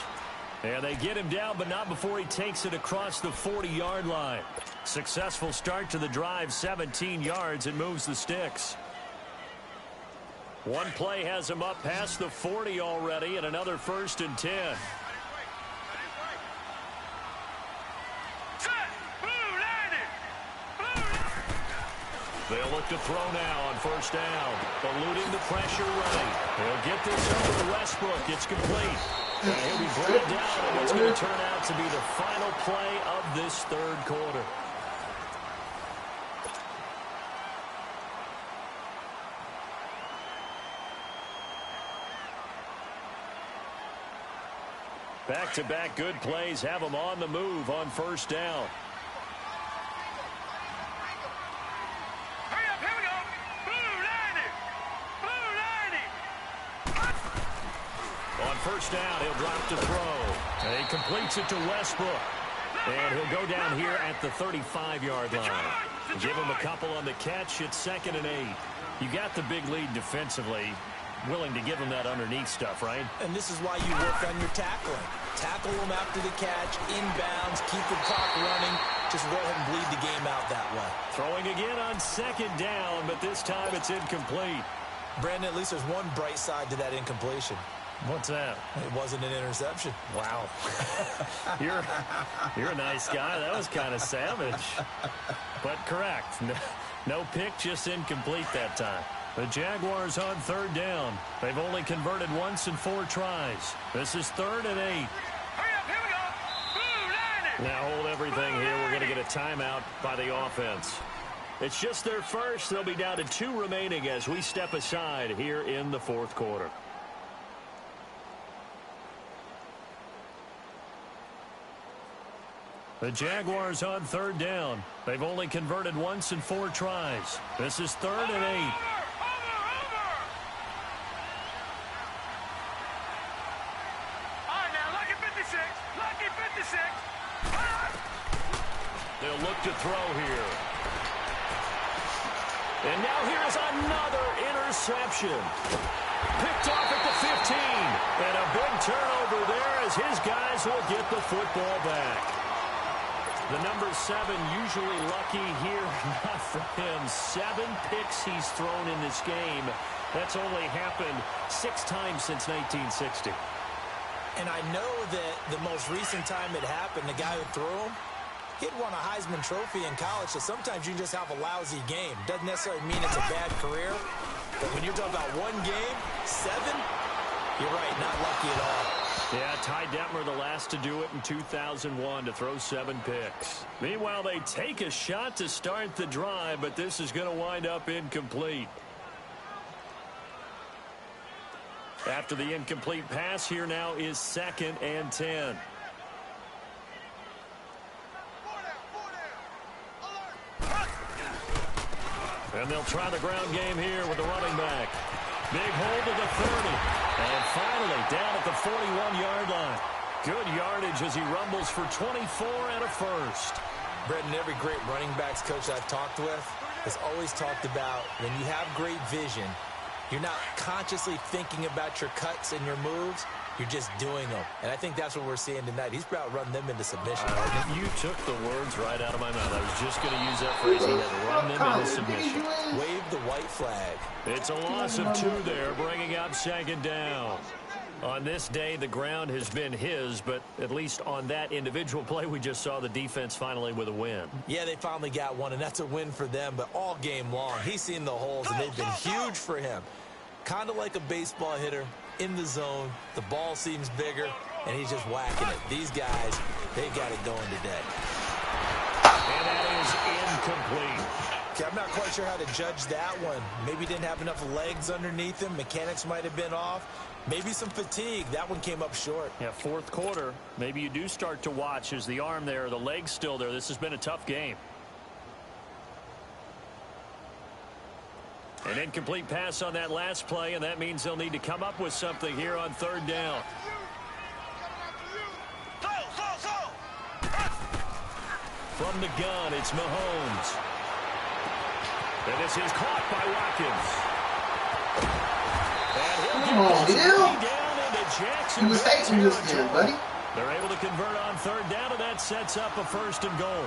Speaker 1: And they get him down, but not before he takes it across the 40-yard line. Successful start to the drive, 17 yards, and moves the sticks. 1 play has him up past the 40 already, and another 1st and 10. They'll look to throw now on 1st down. Eluding the pressure running. He'll get this over to Westbrook. It's complete. And he'll be brought down, and it's going to turn out to be the final play of this 3rd quarter. Back-to-back good plays have them on the move on 1st down.
Speaker 3: Hurry up, here we go. Blue 90. Blue 90.
Speaker 1: On 1st down, he'll drop to throw. And he completes it to Westbrook. And he'll go down here at the 35-yard line. Give him a couple on the catch. It's 2nd and 8. You got the big lead defensively. Willing to give him that underneath stuff, right?
Speaker 2: And this is why you work on your tackling. Tackle them after the catch, inbounds, keep the clock running. Just go ahead and bleed the game out that way.
Speaker 1: Throwing again on 2nd down, but this time it's incomplete.
Speaker 2: Brandon, at least there's one bright side to that incompletion.
Speaker 1: What's that?
Speaker 2: It wasn't an interception.
Speaker 1: Wow. You're a nice guy. That was kind of savage. But correct. No pick, just incomplete that time. The Jaguars on 3rd down. They've only converted once in 4 tries. This is 3rd and 8.
Speaker 3: Hurry up, here we go. Blue 90.
Speaker 1: Now hold everything here. We're going to get a timeout by the offense. It's just their first. They'll be down to 2 remaining as we step aside here in the fourth quarter. The Jaguars on third down. They've only converted once in 4 tries. This is 3rd and 8.
Speaker 3: Over! All right, now, lucky 56. Lucky 56.
Speaker 1: They'll look to throw here. And now here's another interception. Picked off at the 15. And a big turnover there as his guys will get the football back. The number 7 usually lucky here. Not for him. 7 picks he's thrown in this game. That's only happened 6 times since 1960.
Speaker 2: And I know that the most recent time it happened, the guy who threw him, he'd won a Heisman Trophy in college, so sometimes you just have a lousy game. Doesn't necessarily mean it's a bad career, but when you're talking about 1 game, 7, you're right, not lucky at all.
Speaker 1: Yeah, Ty Detmer, the last to do it in 2001, to throw 7 picks. Meanwhile, they take a shot to start the drive, but this is going to wind up incomplete. After the incomplete pass, here now is 2nd and 10. And they'll try the ground game here with the running back. Big hold to the 30. And finally down at the 41-yard line. Good yardage as he rumbles for 24 and a first.
Speaker 2: Brendan, every great running backs coach I've talked with has always talked about when you have great vision, you're not consciously thinking about your cuts and your moves. You're just doing them. And I think that's what we're seeing tonight. He's about to run them into submission.
Speaker 1: You took the words right out of my mouth. I was just going to use that phrase. He had run them into submission.
Speaker 2: Wave the white flag.
Speaker 1: It's a loss of 2 there, bringing up 2nd down. On this day, the ground has been his, but at least on that individual play, we just saw the defense finally with a win.
Speaker 2: Yeah, they finally got one, and that's a win for them, but all game long, he's seen the holes, and they've been huge for him. Kind of like a baseball hitter in the zone. The ball seems bigger, and he's just whacking it. These guys, they've got it going today.
Speaker 1: And that is incomplete.
Speaker 2: Okay, I'm not quite sure how to judge that one. Maybe didn't have enough legs underneath him. Mechanics might have been off. Maybe some fatigue. That one came up short.
Speaker 1: Yeah, fourth quarter. Maybe you do start to watch. Is the arm there, the leg's still there? This has been a tough game. An incomplete pass on that last play, and that means they'll need to come up with something here on 3rd down. From the gun, it's Mahomes. And this is caught by Watkins. And he'll get down into Jackson.
Speaker 4: He was hating this game, buddy.
Speaker 1: They're able to convert on 3rd down, and that sets up a 1st and goal.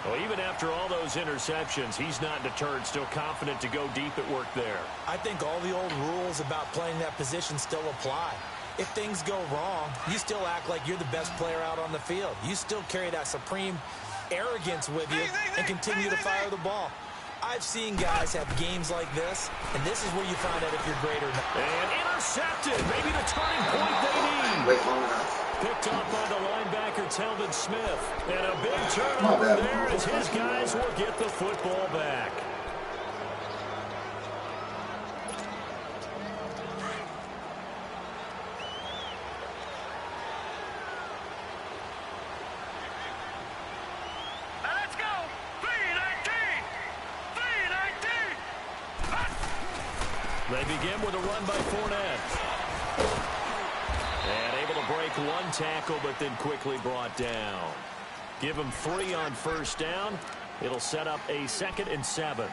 Speaker 1: Well, even after all those interceptions, he's not deterred, still confident to go deep at work there.
Speaker 2: I think all the old rules about playing that position still apply. If things go wrong, you still act like you're the best player out on the field. You still carry that supreme arrogance with you and continue to fire the ball. I've seen guys have games like this, and this is where you find out if you're great or not.
Speaker 1: And intercepted, maybe the turning point they need.
Speaker 4: Wait long enough.
Speaker 1: Picked up by the linebacker, Telvin Smith. And a big turnover there as his guys will get the football back.
Speaker 3: Let's go. 3-19. 3-19.
Speaker 1: They begin with a run by Fournette. And able to break one tackle, but then quickly brought down. Give him 3 on 1st down. It'll set up a 2nd and 7.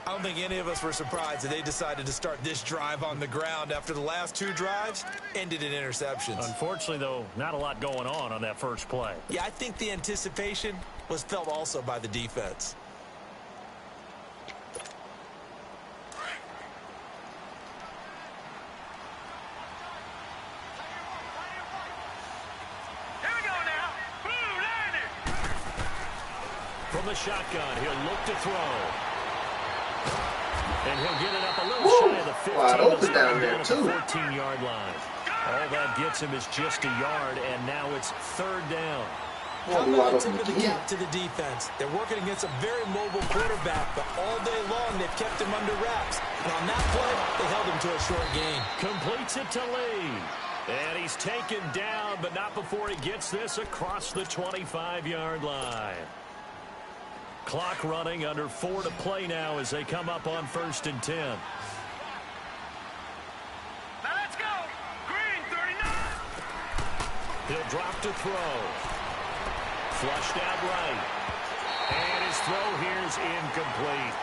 Speaker 2: I don't think any of us were surprised that they decided to start this drive on the ground after the last 2 drives ended in interceptions.
Speaker 1: Unfortunately, though, not a lot going on that first play.
Speaker 2: Yeah, I think the anticipation was felt also by the defense.
Speaker 1: From the shotgun, he'll look to throw. And he'll get it up a little shy of the 15.
Speaker 4: Wide open down there, too.
Speaker 1: 14-yard line. All that gets him is just a yard, and now it's 3rd down.
Speaker 2: How about a tip of the cap to the defense? They're working against a very mobile quarterback, but all day long they've kept him under wraps. And on that play, they held him to a short gain.
Speaker 1: Completes it to Lee. And he's taken down, but not before he gets this across the 25-yard line. Clock running, under 4 to play now as they come up on 1st and 10.
Speaker 3: Now let's go. Green, 39.
Speaker 1: He'll drop to throw. Flushed out right. And his throw here is incomplete.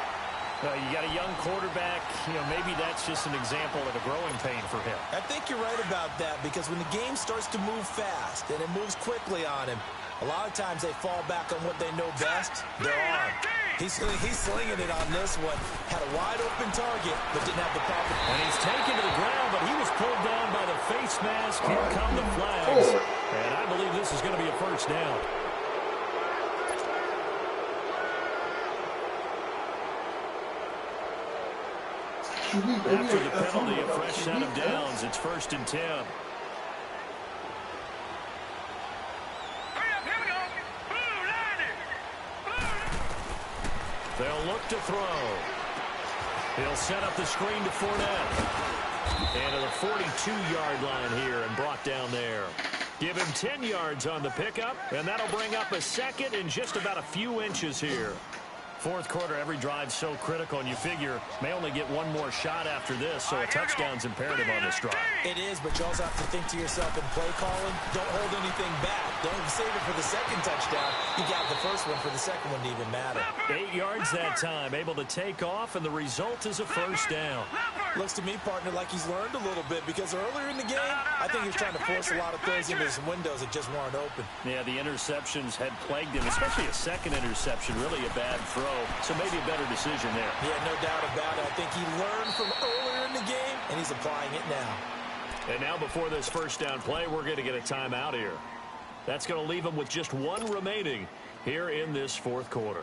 Speaker 1: You got a young quarterback, maybe that's just an example of a growing pain for him.
Speaker 2: I think you're right about that, because when the game starts to move fast and it moves quickly on him, a lot of times they fall back on what they know best, their arm. He's slinging it on this one. Had a wide open target, but didn't have the proper.
Speaker 1: And he's taken to the ground, but he was pulled down by the face mask. Here come the flags. And I believe this is going to be a first down. After the penalty, a fresh set of downs. It's 1st and 10. They'll look to throw. He'll set up the screen to Fournette. And to the 42-yard line here and brought down there. Give him 10 yards on the pickup, and that'll bring up a second in just about a few inches here. Fourth quarter, every drive so critical, and you figure may only get one more shot after this, so a touchdown's imperative on this drive.
Speaker 2: It is, but you also have to think to yourself in play calling, don't hold anything back. Don't save it for the second touchdown. You got the first one for the second one to even matter.
Speaker 1: 8 yards that time, able to take off, and the result is a first down.
Speaker 2: Looks to me, partner, like he's learned a little bit, because earlier in the game, I think he was trying to force a lot of throws into some windows that just weren't open.
Speaker 1: Yeah, the interceptions had plagued him, especially a second interception, really a bad throw. So maybe a better decision there.
Speaker 2: Yeah, no doubt about it. I think he learned from earlier in the game, and he's applying it now.
Speaker 1: And now before this first down play, we're going to get a timeout here. That's going to leave him with just one remaining here in this fourth quarter.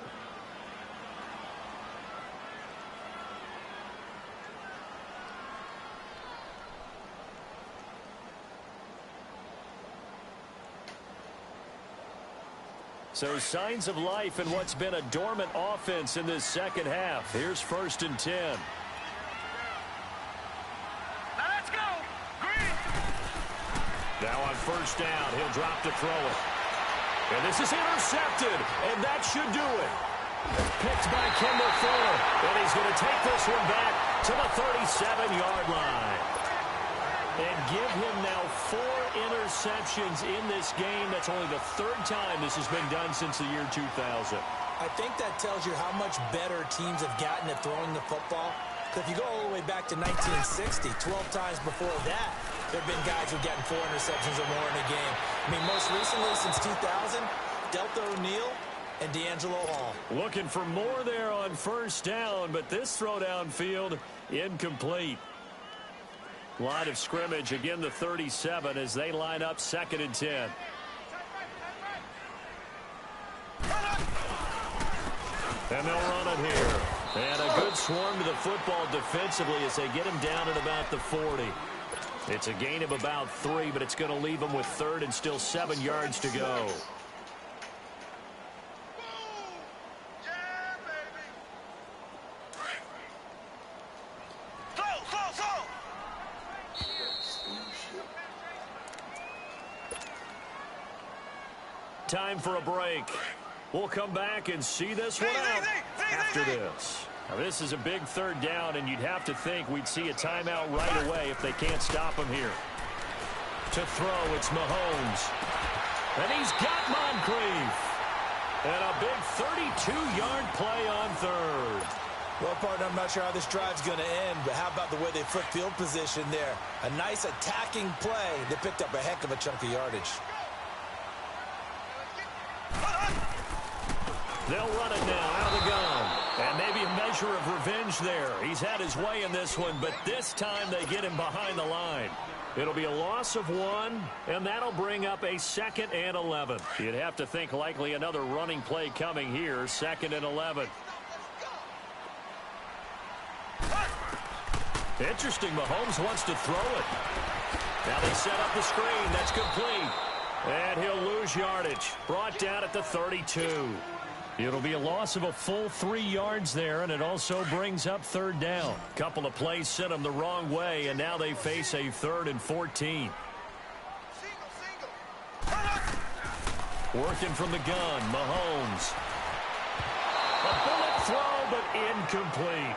Speaker 1: So signs of life in what's been a dormant offense in this second half. Here's 1st and 10.
Speaker 3: Now let's go. Green.
Speaker 1: Now on first down, he'll drop to throw it. And this is intercepted, and that should do it. Picked by Kendall Fuller, and he's going to take this one back to the 37-yard line. And give him now 4 interceptions in this game. That's only the 3rd time this has been done since the year 2000.
Speaker 2: I think that tells you how much better teams have gotten at throwing the football. If you go all the way back to 1960, 12 times before that, there have been guys who've gotten 4 interceptions or more in a game. I mean, most recently since 2000, Delta O'Neal and D'Angelo Hall.
Speaker 1: Looking for more there on first down, but this throw downfield incomplete. Line of scrimmage, again the 37 as they line up 2nd and 10. And they'll run it here. And a good swarm to the football defensively as they get him down at about the 40. It's a gain of about 3, but it's going to leave him with 3rd and still 7 yards to go. Time for a break. We'll come back and see this one out after this. Now, this is a big 3rd down, and you'd have to think we'd see a timeout right away if they can't stop him here. To throw, it's Mahomes. And he's got Moncrief. And a big 32-yard play on 3rd.
Speaker 2: Well, partner, I'm not sure how this drive's going to end, but how about the way they flip field position there? A nice attacking play. They picked up a heck of a chunk of yardage.
Speaker 1: They'll run it now out of the gun. And maybe a measure of revenge there. He's had his way in this one, but this time they get him behind the line. It'll be a loss of 1, and that'll bring up a 2nd and 11. You'd have to think likely another running play coming here, 2nd and 11. Interesting, Mahomes wants to throw it. Now they set up the screen. That's complete. And he'll lose yardage. Brought down at the 32. It'll be a loss of a full 3 yards there, and it also brings up third down. Couple of plays sent them the wrong way, and now they face a 3rd and 14. Working from the gun, Mahomes. A bullet throw, but incomplete.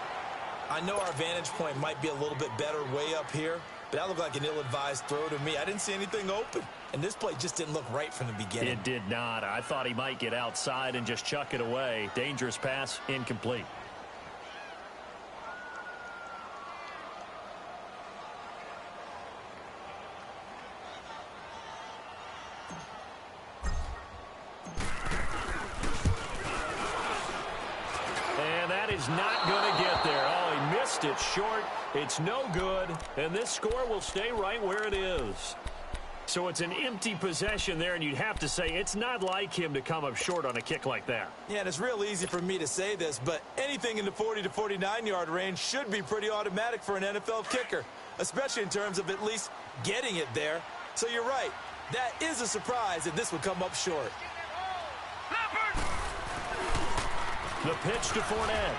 Speaker 2: I know our vantage point might be a little bit better way up here, but that looked like an ill-advised throw to me. I didn't see anything open, and this play just didn't look right from the beginning.
Speaker 1: It did not. I thought he might get outside and just chuck it away. Dangerous pass, incomplete. And that is not going to get there. Oh, he missed it short. It's no good, and this score will stay right where it is. So it's an empty possession there, and you'd have to say it's not like him to come up short on a kick like that.
Speaker 2: Yeah, and it's real easy for me to say this, but anything in the 40 to 49-yard range should be pretty automatic for an NFL kicker, especially in terms of at least getting it there. So you're right. That is a surprise that this would come up short.
Speaker 1: The pitch to Fournette.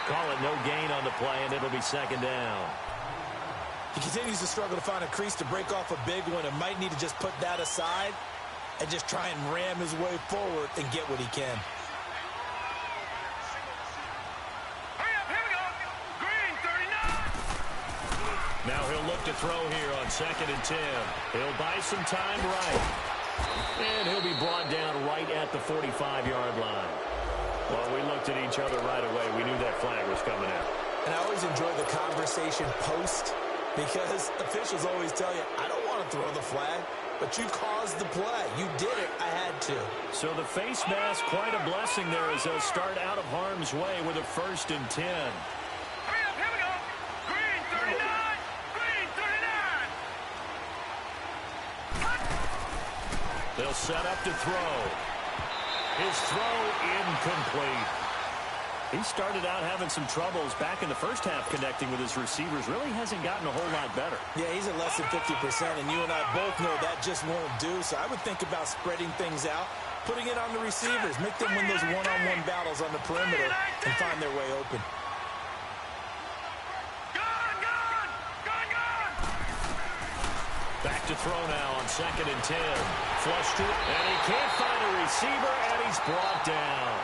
Speaker 1: Call it no gain on the play, and it'll be second down.
Speaker 2: He continues to struggle to find a crease to break off a big one and might need to just put that aside and just try and ram his way forward and get what he can.
Speaker 3: Hurry up, here we go. Green, 39.
Speaker 1: Now he'll look to throw here on 2nd and 10. He'll buy some time right. And he'll be brought down right at the 45-yard line. Well, we looked at each other right away. We knew that flag was coming out.
Speaker 2: And I always enjoy the conversation post because officials always tell you, I don't want to throw the flag, but you caused the play. You did it. I had to.
Speaker 1: So the face mask, quite a blessing there as they'll start out of harm's way with a 1st and 10.
Speaker 3: Hurry up, here we go. Green, 39. Green, 39.
Speaker 1: They'll set up to throw. His throw incomplete. He started out having some troubles back in the first half connecting with his receivers. Really hasn't gotten a whole lot better.
Speaker 2: Yeah, he's at less than 50%, and you and I both know that just won't do. So I would think about spreading things out, putting it on the receivers, make them win those one-on-one battles on the perimeter and find their way open.
Speaker 1: Back to throw now on 2nd and 10. Flushed it, and he can't find a receiver, and he's brought down.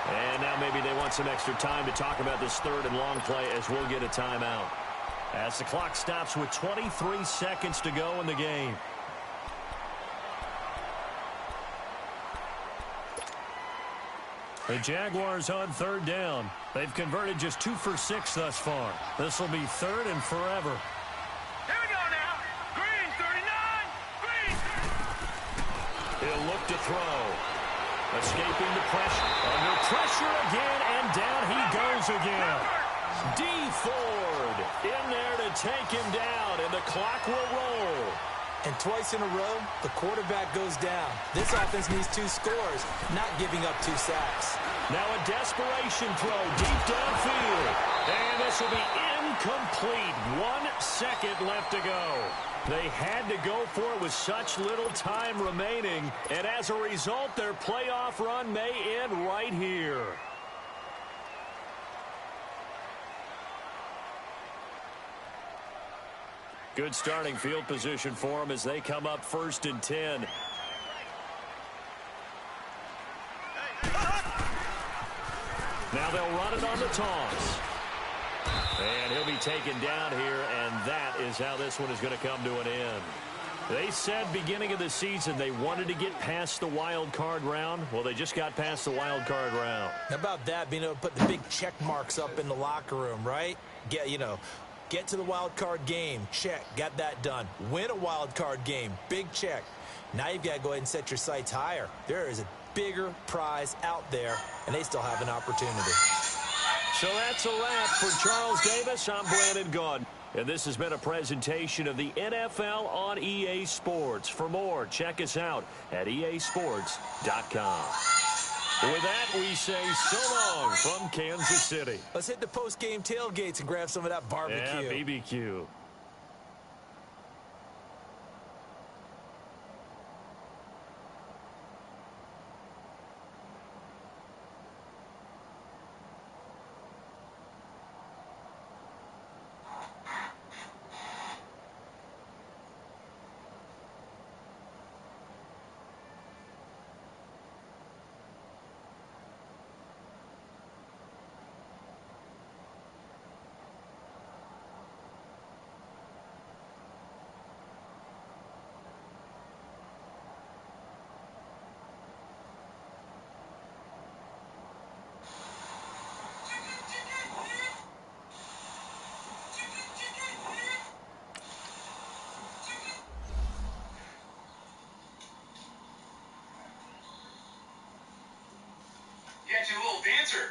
Speaker 1: And now maybe they want some extra time to talk about this 3rd and long play as we'll get a timeout. As the clock stops with 23 seconds to go in the game. The Jaguars on 3rd down. They've converted just 2 for 6 thus far. This will be 3rd and forever.
Speaker 3: Here we go now. Green, 39. Green.
Speaker 1: He'll look to throw. Escaping the pressure. Under pressure again, and down he goes again. D. Ford in there to take him down, and the clock will roll.
Speaker 2: And twice in a row, the quarterback goes down. This offense needs 2 scores, not giving up 2 sacks.
Speaker 1: Now a desperation throw deep downfield. And this will be incomplete. 1 second left to go. They had to go for it with such little time remaining. And as a result, their playoff run may end right here. Good starting field position for them as they come up 1st and 10. Now they'll run it on the toss. And he'll be taken down here, and that is how this one is going to come to an end. They said beginning of the season they wanted to get past the wild card round. Well, they just got past the wild card round.
Speaker 2: How about that, being able to put the big check marks up in the locker room, right? Get to the wild card game, check, got that done. Win a wild card game, big check. Now you've got to go ahead and set your sights higher. There is a bigger prize out there, and they still have an opportunity.
Speaker 1: So that's a wrap for Charles Davis. I'm Brandon Gaudin. And this has been a presentation of the NFL on EA Sports. For more, check us out at easports.com. With that, we say so long from Kansas City.
Speaker 2: Let's hit the post-game tailgates and grab some of that barbecue.
Speaker 1: Yeah, BBQ.
Speaker 3: Got you a little dancer.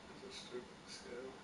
Speaker 4: It's a stupid scale.